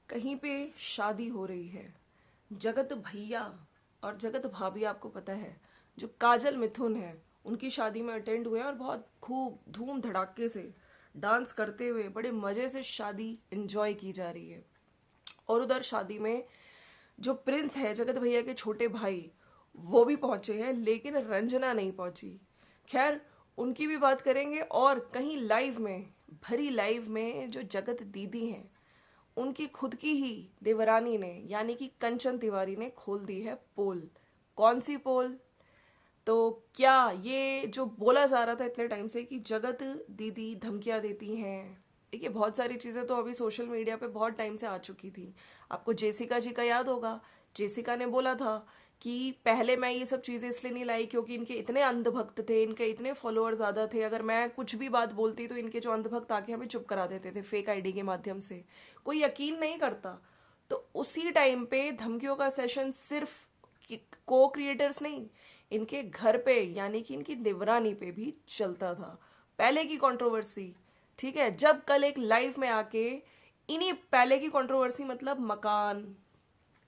कहीं पे शादी हो रही है। जगत भैया और जगत भाभी, आपको पता है, जो काजल मिथुन है, उनकी शादी में अटेंड हुए हैं और बहुत खूब धूम धड़ाके से डांस करते हुए बड़े मजे से शादी एंजॉय की जा रही है। और उधर शादी में जो प्रिंस है, जगत भैया के छोटे भाई, वो भी पहुंचे हैं, लेकिन रंजना नहीं पहुंची। खैर, उनकी भी बात करेंगे। और कहीं लाइव में, भरी लाइव में, जो जगत दीदी हैं, उनकी खुद की ही देवरानी ने, यानी कि कंचन तिवारी ने खोल दी है पोल। कौन सी पोल? तो क्या ये जो बोला जा रहा था इतने टाइम से कि जगत दीदी धमकियां देती हैं, देखिए बहुत सारी चीजें तो अभी सोशल मीडिया पे बहुत टाइम से आ चुकी थी। आपको जेसिका जी का याद होगा। जेसिका ने बोला था कि पहले मैं ये सब चीजें इसलिए नहीं लाई क्योंकि इनके इतने अंधभक्त थे, इनके इतने फॉलोअर ज्यादा थे, अगर मैं कुछ भी बात बोलती तो इनके जो अंधभक्त आके हमें चुप करा देते थे फेक आईडी के माध्यम से। कोई यकीन नहीं करता। तो उसी टाइम पे धमकियों का सेशन सिर्फ को क्रिएटर्स नहीं, इनके घर पे यानी कि इनकी देवरानी पे भी चलता था। पहले की कंट्रोवर्सी, ठीक है, जब कल एक लाइव में आके इन्हीं पहले की कंट्रोवर्सी, मतलब मकान,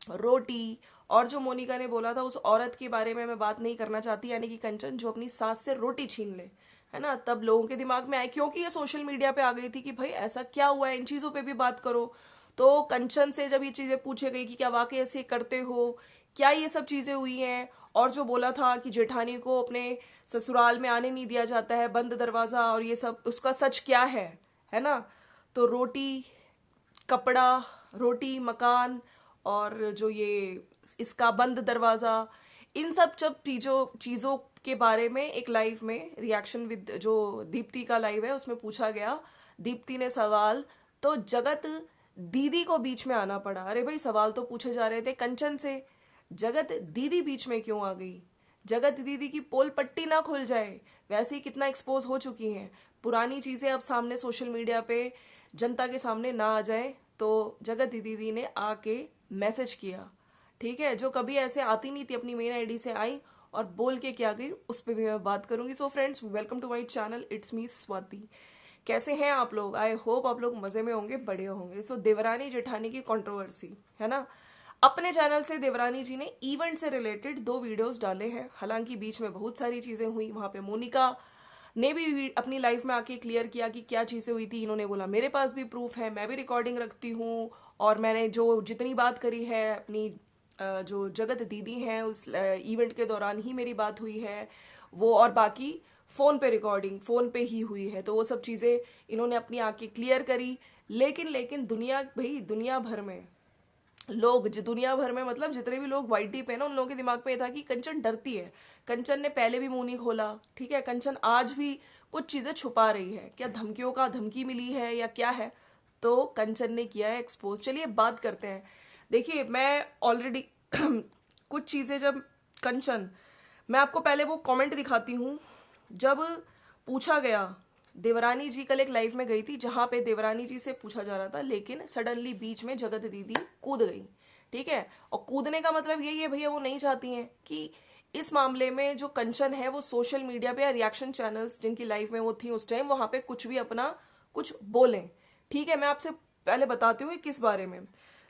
रोटी, और जो मोनिका ने बोला था उस औरत के बारे में मैं बात नहीं करना चाहती, यानी कि कंचन, जो अपनी सास से रोटी छीन ले, है ना, तब लोगों के दिमाग में आए क्योंकि ये सोशल मीडिया पे आ गई थी कि भाई ऐसा क्या हुआ है, इन चीजों पे भी बात करो। तो कंचन से जब ये चीजें पूछे गई कि क्या वाकई ऐसे करते हो, क्या ये सब चीजें हुई हैं, और जो बोला था कि जेठानी को अपने ससुराल में आने नहीं दिया जाता है, बंद दरवाजा, और ये सब, उसका सच क्या है ना। तो रोटी, कपड़ा, रोटी, मकान, और जो ये इसका बंद दरवाजा, इन सब जब चीजों चीजों के बारे में एक लाइव में रिएक्शन विद जो दीप्ति का लाइव है उसमें पूछा गया, दीप्ति ने सवाल, तो जगत दीदी को बीच में आना पड़ा। अरे भाई, सवाल तो पूछे जा रहे थे कंचन से, जगत दीदी बीच में क्यों आ गई? जगत दीदी की पोल पट्टी ना खुल जाए, वैसे ही कितना एक्सपोज हो चुकी हैं, पुरानी चीजें अब सामने सोशल मीडिया पे जनता के सामने ना आ जाए, तो जगत दीदी ने आके मैसेज किया, ठीक है, जो कभी ऐसे आती नहीं थी, अपनी मेन आईडी से आई और बोल के क्या गई, उस पर भी मैं बात करूंगी। So friends, welcome to my channel, it's me Swati. कैसे हैं आप लोग? आई होप आप लोग मजे में होंगे, बढ़िया होंगे। सो देवरानी जेठानी की कंट्रोवर्सी, है ना। अपने चैनल से देवरानी जी ने इवेंट से रिलेटेड 2 वीडियोस डाले हैं। हालांकि बीच में बहुत सारी चीजें हुई, वहां पे मोनिका ने भी अपनी लाइफ में आके क्लियर किया कि क्या चीजें हुई थी। इन्होंने बोला मेरे पास भी प्रूफ है, मैं भी रिकॉर्डिंग रखती हूँ, और मैंने जो जितनी बात करी है अपनी जो जगत दीदी हैं उस इवेंट के दौरान ही मेरी बात हुई है वो, और बाकी फोन पे रिकॉर्डिंग फोन पे ही हुई है। तो वो सब चीजें इन्होंने अपनी आके क्लियर करी। लेकिन दुनिया, भाई दुनिया भर में लोग, दुनिया भर में मतलब जितने भी लोग वाई टी पे ना, उन लोगों के दिमाग में ये था कि कंचन डरती है। कंचन ने पहले भी मुंह नहीं खोला, ठीक है, कंचन आज भी कुछ चीजें छुपा रही है, क्या धमकियों का धमकी मिली है या क्या है, तो कंचन ने किया है एक्सपोज। चलिए बात करते हैं। देखिए, मैं ऑलरेडी कुछ चीजें जब कंचन, मैं आपको पहले वो कमेंट दिखाती हूँ। जब पूछा गया, देवरानी जी कल एक लाइव में गई थी जहां पे देवरानी जी से पूछा जा रहा था, लेकिन सडनली बीच में जगत दीदी कूद गई, ठीक है। और कूदने का मतलब यही है भैया, वो नहीं चाहती हैं कि इस मामले में जो कंचन है वो सोशल मीडिया पे या रिएक्शन चैनल्स जिनकी लाइव में वो थी उस टाइम, वहां पे कुछ भी अपना कुछ बोले, ठीक है। मैं आपसे पहले बताती हूँ किस बारे में।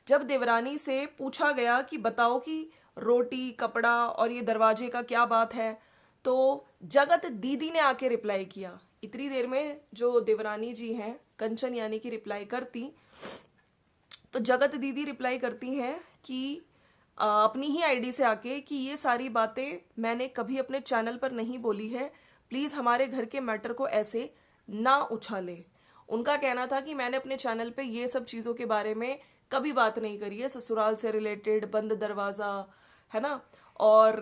जब देवरानी से पूछा गया कि बताओ कि रोटी, कपड़ा और ये दरवाजे का क्या बात है, तो जगत दीदी ने आके रिप्लाई किया। इतनी देर में जो देवरानी जी हैं कंचन यानी कि रिप्लाई करती, तो जगत दीदी रिप्लाई करती हैं कि अपनी ही आईडी से आके कि ये सारी बातें मैंने कभी अपने चैनल पर नहीं बोली है, प्लीज हमारे घर के मैटर को ऐसे ना उछाले। उनका कहना था कि मैंने अपने चैनल पे ये सब चीजों के बारे में कभी बात नहीं करी है, ससुराल से रिलेटेड, बंद दरवाजा, है ना, और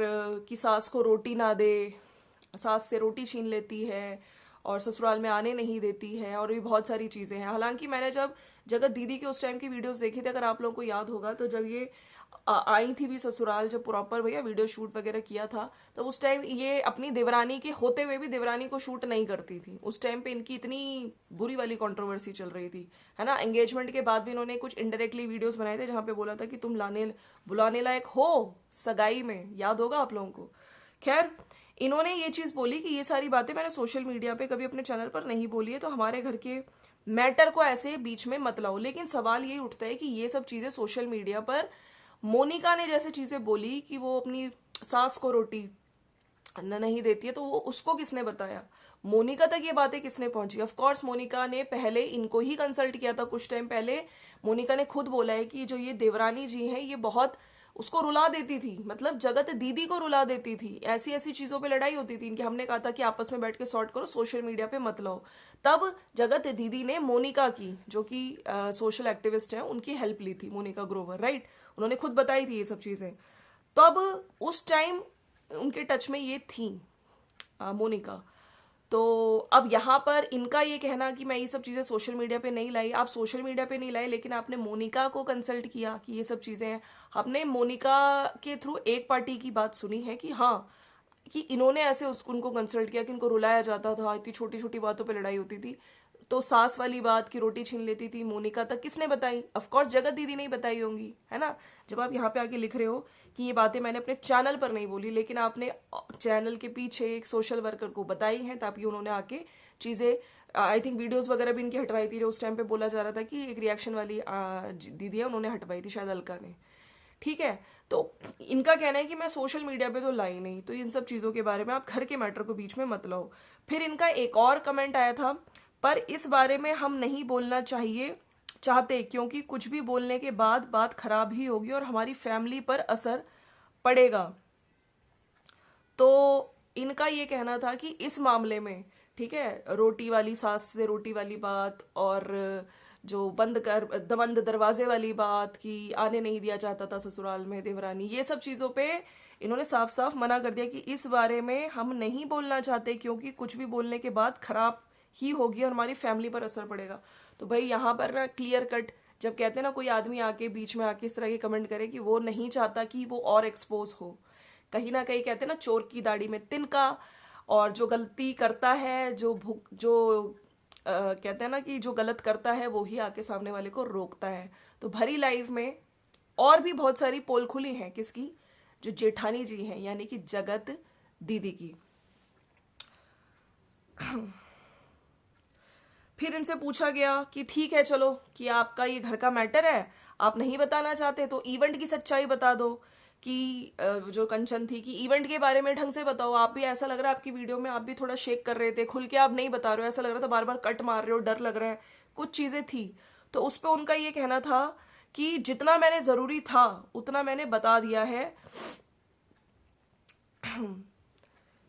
कि सास को रोटी ना दे, सास से रोटी छीन लेती है और ससुराल में आने नहीं देती है, और भी बहुत सारी चीजें हैं। हालांकि मैंने जब जगत दीदी के उस टाइम की वीडियोस देखी थी, अगर आप लोगों को याद होगा, तो जब ये आई थी भी ससुराल, जब प्रॉपर भैया वीडियो शूट वगैरह किया था, तो उस टाइम ये अपनी देवरानी के होते हुए भी देवरानी को शूट नहीं करती थी। उस टाइम पे इनकी इतनी बुरी वाली कंट्रोवर्सी चल रही थी, है ना। एंगेजमेंट के बाद भी इन्होंने कुछ इनडायरेक्टली वीडियोस बनाए थे जहां पे बोला था कि तुम बुलाने लायक हो सगाई में, याद होगा आप लोगों को। खैर, इन्होंने ये चीज बोली कि ये सारी बातें मैंने सोशल मीडिया पे कभी अपने चैनल पर नहीं बोली है, तो हमारे घर के मैटर को ऐसे बीच में मत लाओ। लेकिन सवाल यही उठता है कि ये सब चीजें सोशल मीडिया पर मोनिका ने जैसे चीजें बोली कि वो अपनी सास को रोटी नहीं देती है, तो वो उसको किसने बताया, मोनिका तक ये बातें किसने पहुंची? ऑफ कोर्स मोनिका ने पहले इनको ही कंसल्ट किया था कुछ टाइम पहले। मोनिका ने खुद बोला है कि जो ये देवरानी जी हैं ये बहुत उसको रुला देती थी, मतलब जगत दीदी को रुला देती थी, ऐसी ऐसी चीजों पे लड़ाई होती थी इनकी। हमने कहा था कि आपस में बैठ के सॉर्ट करो, सोशल मीडिया पे मत लाओ। तब जगत दीदी ने मोनिका की, जो कि सोशल एक्टिविस्ट है, उनकी हेल्प ली थी, मोनिका ग्रोवर, राइट। उन्होंने खुद बताई थी ये सब चीजें। तब उस टाइम उनके टच में ये थी मोनिका। तो अब यहाँ पर इनका ये कहना कि मैं ये सब चीज़ें सोशल मीडिया पे नहीं लाई, आप सोशल मीडिया पे नहीं लाई लेकिन आपने मोनिका को कंसल्ट किया कि ये सब चीज़ें हैं। आपने मोनिका के थ्रू एक पार्टी की बात सुनी है कि हाँ, कि इन्होंने ऐसे उनको कंसल्ट किया कि इनको रुलाया जाता था, इतनी छोटी छोटी बातों पे लड़ाई होती थी। तो सास वाली बात की रोटी छीन लेती थी मोनिका तक किसने बताई? ऑफ कोर्स जगत दीदी नहीं बताई होंगी, है ना। जब आप यहाँ पे आके लिख रहे हो कि ये बातें मैंने अपने चैनल पर नहीं बोली, लेकिन आपने चैनल के पीछे एक सोशल वर्कर को बताई हैं, ताकि उन्होंने आके चीजें, आई थिंक वीडियोस वगैरह भी इनकी हटवाई थी। जो उस टाइम पे बोला जा रहा था कि एक रिएक्शन वाली दीदी है, उन्होंने हटवाई थी, शायद अलका ने, ठीक है। तो इनका कहना है कि मैं सोशल मीडिया पे तो लाई नहीं, तो इन सब चीजों के बारे में आप घर के मैटर को बीच में मत लाओ। फिर इनका एक और कमेंट आया था, पर इस बारे में हम नहीं बोलना चाहते क्योंकि कुछ भी बोलने के बाद बात खराब ही होगी और हमारी फैमिली पर असर पड़ेगा। तो इनका ये कहना था कि इस मामले में, ठीक है, रोटी वाली सास से रोटी वाली बात, और जो बंद दरवाजे वाली बात कि आने नहीं दिया जाता था ससुराल में देवरानी, ये सब चीजों पे इन्होंने साफ साफ मना कर दिया कि इस बारे में हम नहीं बोलना चाहते क्योंकि कुछ भी बोलने के बाद खराब ही होगी और हमारी फैमिली पर असर पड़ेगा। तो भाई यहाँ पर ना क्लियर कट, जब कहते हैं ना कोई आदमी आके बीच में आके इस तरह के कमेंट करे कि वो नहीं चाहता कि वो और एक्सपोज हो, कहीं ना कहीं कहते हैं ना चोर की दाढ़ी में तिनका, और जो गलती करता है, कहते हैं ना कि जो गलत करता है वो ही आके सामने वाले को रोकता है। तो भरी लाइफ में और भी बहुत सारी पोल खुली हैं, किसकी? जो जेठानी जी हैं, यानी कि जगत दीदी की। फिर इनसे पूछा गया कि ठीक है चलो कि आपका ये घर का मैटर है, आप नहीं बताना चाहते तो इवेंट की सच्चाई बता दो, कि जो कंचन थी कि इवेंट के बारे में ढंग से बताओ। आप भी, ऐसा लग रहा है आपकी वीडियो में आप भी थोड़ा शेक कर रहे थे, खुल के आप नहीं बता रहे हो, ऐसा लग रहा था बार बार कट मार रहे हो, डर लग रहा है, कुछ चीजें थी। तो उस पर उनका ये कहना था कि जितना मैंने जरूरी था उतना मैंने बता दिया है।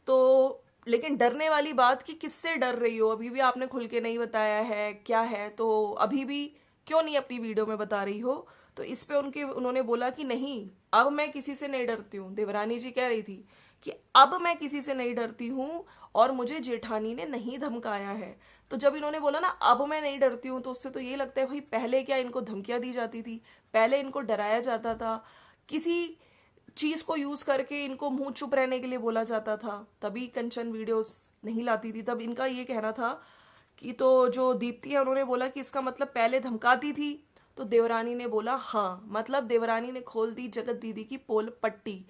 तो लेकिन डरने वाली बात कि किससे डर रही हो, अभी भी आपने खुल के नहीं बताया है क्या है, तो अभी भी क्यों नहीं अपनी वीडियो में बता रही हो? तो इस पे उन्होंने बोला कि नहीं, अब मैं किसी से नहीं डरती हूँ। देवरानी जी कह रही थी कि अब मैं किसी से नहीं डरती हूँ और मुझे जेठानी ने नहीं धमकाया है। तो जब इन्होंने बोला ना अब मैं नहीं डरती हूँ, तो उससे तो ये लगता है भाई पहले क्या इनको धमकियां दी जाती थी, पहले इनको डराया जाता था, किसी चीज को यूज करके इनको मुंह चुप रहने के लिए बोला जाता था, तभी कंचन वीडियोस नहीं लाती थी। तब इनका ये कहना था कि, तो जो दीप्ति है उन्होंने बोला कि इसका मतलब पहले धमकाती थी। तो देवरानी ने बोला हाँ, मतलब देवरानी ने खोल दी जगत दीदी की पोल पट्टी।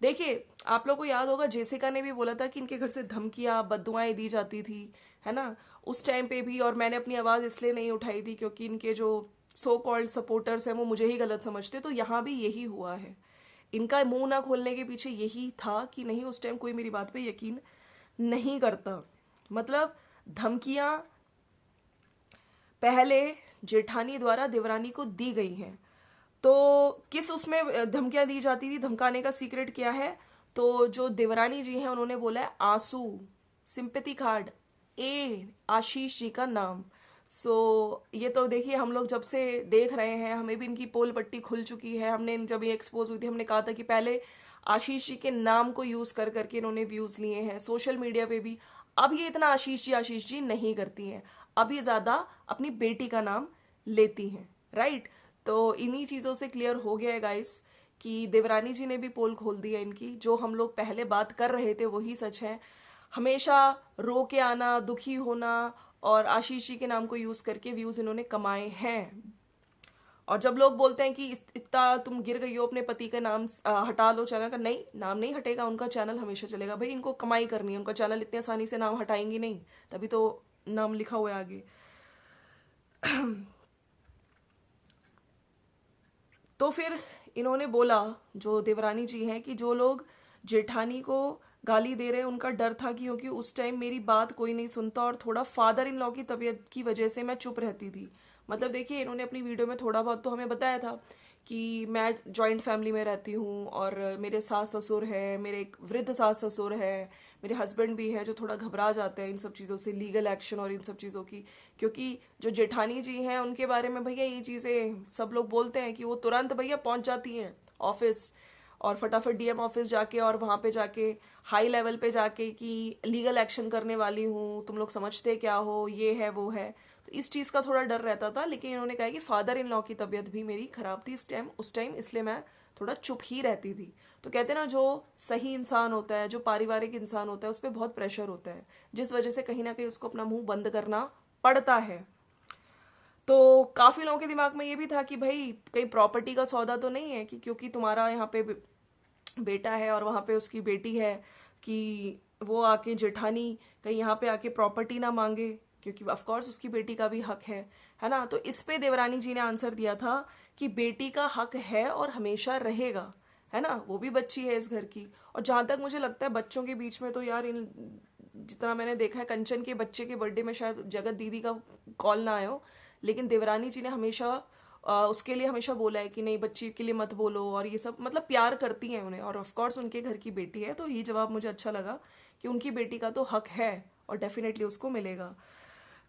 देखिए आप लोग को याद होगा जेसिका ने भी बोला था कि इनके घर से धमकियां बद्दुआएं दी जाती थी, है ना, उस टाइम पे भी। और मैंने अपनी आवाज इसलिए नहीं उठाई थी क्योंकि इनके जो सो कॉल्ड सपोर्टर्स हैं वो मुझे ही गलत समझते। तो यहाँ भी यही हुआ है, इनका मुंह ना खोलने के पीछे यही था कि नहीं, उस टाइम कोई मेरी बात पे यकीन नहीं करता। मतलब धमकियां पहले जेठानी द्वारा देवरानी को दी गई हैं। तो किस उसमें धमकियां दी जाती थी, धमकाने का सीक्रेट क्या है? तो जो देवरानी जी हैं उन्होंने बोला है आंसू, सिंपैथी कार्ड, ए आशीष जी का नाम। ये तो देखिए हम लोग जब से देख रहे हैं, हमें भी इनकी पोल पट्टी खुल चुकी है। हमने जब ये एक्सपोज हुई थी हमने कहा था कि पहले आशीष जी के नाम को यूज कर करके इन्होंने व्यूज लिए हैं सोशल मीडिया पे भी। अब ये इतना आशीष जी नहीं करती हैं, अब ये ज्यादा अपनी बेटी का नाम लेती हैं, राइट। तो इन्हीं चीजों से क्लियर हो गया है गाइस कि देवरानी जी ने भी पोल खोल दी है इनकी। जो हम लोग पहले बात कर रहे थे वही सच है। हमेशा रो के आना, दुखी होना और आशीष जी के नाम को यूज करके व्यूज इन्होंने कमाए हैं। और जब लोग बोलते हैं कि इतना तुम गिर गई हो, अपने पति का नाम हटा लो चैनल का, नहीं, नाम नहीं हटेगा, उनका चैनल हमेशा चलेगा। भाई इनको कमाई करनी है, उनका चैनल इतनी आसानी से नाम हटाएंगी नहीं, तभी तो नाम लिखा हुआ है आगे। तो फिर इन्होंने बोला, जो देवरानी जी हैं, कि जो लोग जेठानी को गाली दे रहे हैं उनका डर था, क्योंकि उस टाइम मेरी बात कोई नहीं सुनता और थोड़ा फादर इन लॉ की तबीयत की वजह से मैं चुप रहती थी। मतलब देखिए, इन्होंने अपनी वीडियो में थोड़ा बहुत तो हमें बताया था कि मैं जॉइंट फैमिली में रहती हूँ और मेरे सास ससुर है, मेरे एक वृद्ध सास ससुर है, मेरे हस्बैंड भी है जो थोड़ा घबरा जाते हैं इन सब चीज़ों से, लीगल एक्शन और इन सब चीज़ों की। क्योंकि जो जेठानी जी हैं उनके बारे में भैया ये चीज़ें सब लोग बोलते हैं कि वो तुरंत भैया पहुंच जाती हैं ऑफिस, और फटाफट डीएम ऑफिस जाके और वहाँ पे जाके हाई लेवल पे जाके कि लीगल एक्शन करने वाली हूँ, तुम लोग समझते क्या हो, ये है वो है। तो इस चीज़ का थोड़ा डर रहता था। लेकिन इन्होंने कहा कि फादर इन लॉ की तबीयत भी मेरी खराब थी उस टाइम, इसलिए मैं थोड़ा चुप ही रहती थी। तो कहते हैं ना, जो सही इंसान होता है, जो पारिवारिक इंसान होता है, उस पर बहुत प्रेशर होता है, जिस वजह से कहीं ना कहीं उसको अपना मुंह बंद करना पड़ता है। तो काफी लोगों के दिमाग में ये भी था कि भाई कहीं प्रॉपर्टी का सौदा तो नहीं है, कि क्योंकि तुम्हारा यहाँ पे बेटा है और वहां पे उसकी बेटी है, कि वो आके जेठानी कहीं यहाँ पे आके प्रॉपर्टी ना मांगे, क्योंकि ऑफ कोर्स उसकी बेटी का भी हक है ना। तो इस पे देवरानी जी ने आंसर दिया था कि बेटी का हक है और हमेशा रहेगा, है ना, वो भी बच्ची है इस घर की। और जहां तक मुझे लगता है बच्चों के बीच में तो यार, इन जितना मैंने देखा है, कंचन के बच्चे के बर्थडे में शायद जगत दीदी का कॉल ना आयो, लेकिन देवरानी जी ने हमेशा उसके लिए हमेशा बोला है कि नहीं, बच्ची के लिए मत बोलो, और ये सब मतलब प्यार करती हैं उन्हें। और ऑफ कोर्स उनके घर की बेटी है, तो ये जवाब मुझे अच्छा लगा कि उनकी बेटी का तो हक है और डेफिनेटली उसको मिलेगा।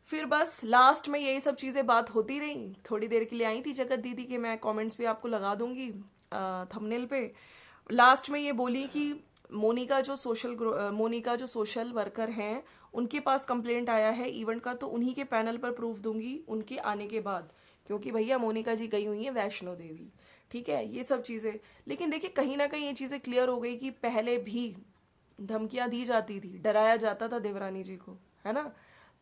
फिर बस लास्ट में यही सब चीज़ें बात होती रही। थोड़ी देर के लिए आई थी जगत दीदी के, मैं कमेंट्स भी आपको लगा दूंगी थंबनेल पे। लास्ट में ये बोली कि मोनिका जो सोशल वर्कर हैं, उनके पास कंप्लेंट आया है इवेंट का, तो उन्हीं के पैनल पर प्रूफ दूंगी उनके आने के बाद, क्योंकि भैया मोनिका जी गई हुई है वैष्णो देवी। ठीक है, ये सब चीज़ें। लेकिन देखिए, कहीं ना कहीं ये चीज़ें क्लियर हो गई कि पहले भी धमकियां दी जाती थी, डराया जाता था देवरानी जी को, है ना।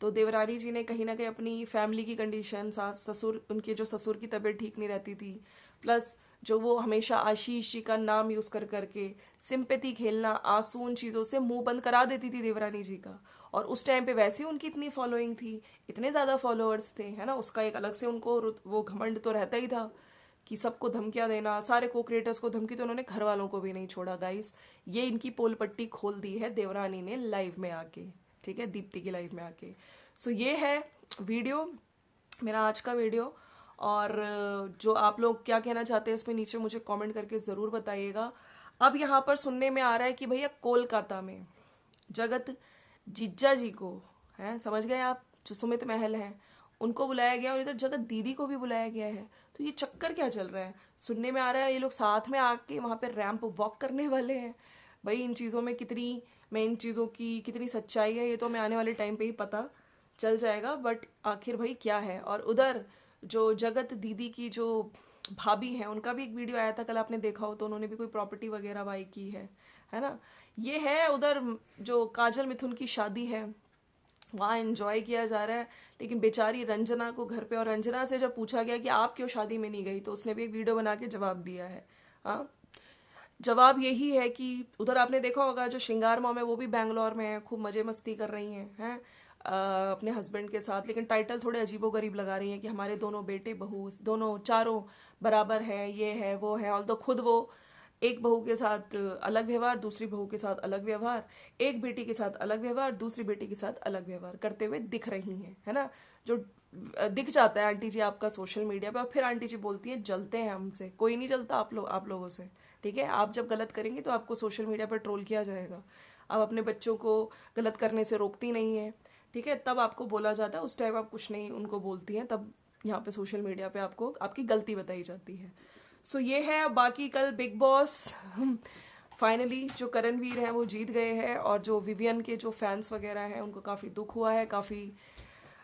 तो देवरानी जी ने कहीं ना कहीं अपनी फैमिली की कंडीशन, सास ससुर, उनके जो ससुर की तबीयत ठीक नहीं रहती थी, प्लस जो वो हमेशा आशीष जी का नाम यूज कर करके सिंपैथी खेलना, आसून चीजों से मुंह बंद करा देती थी देवरानी जी का। और उस टाइम पे वैसे ही उनकी इतनी फॉलोइंग थी, इतने ज्यादा फॉलोअर्स थे, है ना, उसका एक अलग से उनको वो घमंड तो रहता ही था कि सबको धमकियां देना, सारे को क्रिएटर्स को धमकी। तो उन्होंने घर वालों को भी नहीं छोड़ा गाइस। ये इनकी पोल पट्टी खोल दी है देवरानी ने लाइव में आके, ठीक है, दीप्ति की लाइव में आके। सो ये है वीडियो, मेरा आज का वीडियो। और जो आप लोग क्या कहना चाहते हैं इसमें नीचे मुझे कमेंट करके ज़रूर बताइएगा। अब यहाँ पर सुनने में आ रहा है कि भैया कोलकाता में जगत जिज्जा जी को, हैं समझ गए आप, जो सुमित महल हैं, उनको बुलाया गया और इधर जगत दीदी को भी बुलाया गया है। तो ये चक्कर क्या चल रहा है? सुनने में आ रहा है ये लोग साथ में आके वहाँ पे रैंप वॉक करने वाले हैं। भाई इन चीज़ों में कितनी, मैं इन चीज़ों की कितनी सच्चाई है ये तो हमें आने वाले टाइम पे ही पता चल जाएगा। बट आखिर भाई क्या है। और उधर जो जगत दीदी की जो भाभी हैं, उनका भी एक वीडियो आया था कल, आपने देखा हो तो, उन्होंने भी कोई प्रॉपर्टी वगैरह बाई की है ना। ये है उधर जो काजल मिथुन की शादी है, वहाँ एंजॉय किया जा रहा है। लेकिन बेचारी रंजना को घर पे, और रंजना से जब पूछा गया कि आप क्यों शादी में नहीं गई, तो उसने भी एक वीडियो बना के जवाब दिया है। हाँ, जवाब यही है कि उधर आपने देखा होगा जो श्रृंगार मॉम है वो भी बैंगलोर में है, खूब मजे मस्ती कर रही हैं अपने हस्बैंड के साथ। लेकिन टाइटल थोड़े अजीबोगरीब लगा रही हैं कि हमारे दोनों बेटे बहू, दोनों चारों बराबर है, ये है वो है। और तो खुद वो एक बहू के साथ अलग व्यवहार, दूसरी बहू के साथ अलग व्यवहार, एक बेटी के साथ अलग व्यवहार, दूसरी बेटी के साथ अलग व्यवहार करते हुए दिख रही हैं, है ना। जो दिख जाता है आंटी जी आपका सोशल मीडिया पे। और फिर आंटी जी बोलती हैं जलते हैं हमसे, कोई नहीं जलता आप लोगों से, ठीक है। आप जब गलत करेंगे तो आपको सोशल मीडिया पर ट्रोल किया जाएगा। आप अपने बच्चों को गलत करने से रोकती नहीं है, ठीक है, तब आपको बोला जाता है। उस टाइम आप कुछ नहीं उनको बोलती हैं, तब यहाँ पे सोशल मीडिया पे आपको आपकी गलती बताई जाती है। सो ये है। बाकी कल बिग बॉस फाइनली जो करणवीर हैं वो जीत गए हैं, और जो विवियन के जो फैंस वगैरह हैं उनको काफ़ी दुख हुआ है। काफ़ी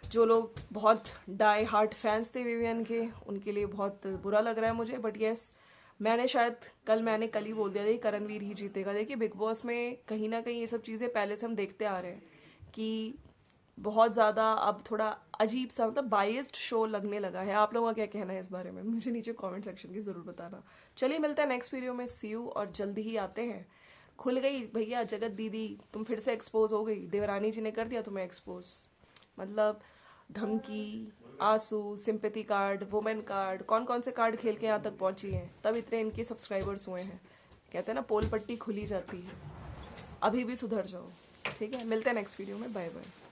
जो लोग बहुत डाई हार्ट फैंस थे विवियन के, उनके लिए बहुत बुरा लग रहा है मुझे। बट यस, मैंने कल ही बोल दिया था कि करणवीर ही जीतेगा। देखिए बिग बॉस में कहीं ना कहीं ये सब चीज़ें पहले से हम देखते आ रहे हैं कि बहुत ज़्यादा अब थोड़ा अजीब सा, मतलब बायस्ड शो लगने लगा है। आप लोगों का क्या कहना है इस बारे में, मुझे नीचे कमेंट सेक्शन की ज़रूर बताना। चलिए मिलते हैं नेक्स्ट वीडियो में, सी यू। और जल्दी ही आते हैं। खुल गई भैया जगत दीदी, तुम फिर से एक्सपोज हो गई, देवरानी जी ने कर दिया तुम्हें एक्सपोज। मतलब धमकी, आंसू, सिंपैथी कार्ड, वुमेन कार्ड, कौन कौन से कार्ड खेल के यहाँ तक पहुंची हैं, तब इतने इनके सब्सक्राइबर्स हुए हैं। कहते हैं ना, पोल पट्टी खुली जाती है। अभी भी सुधर जाओ, ठीक है। मिलते हैं नेक्स्ट वीडियो में, बाय बाय।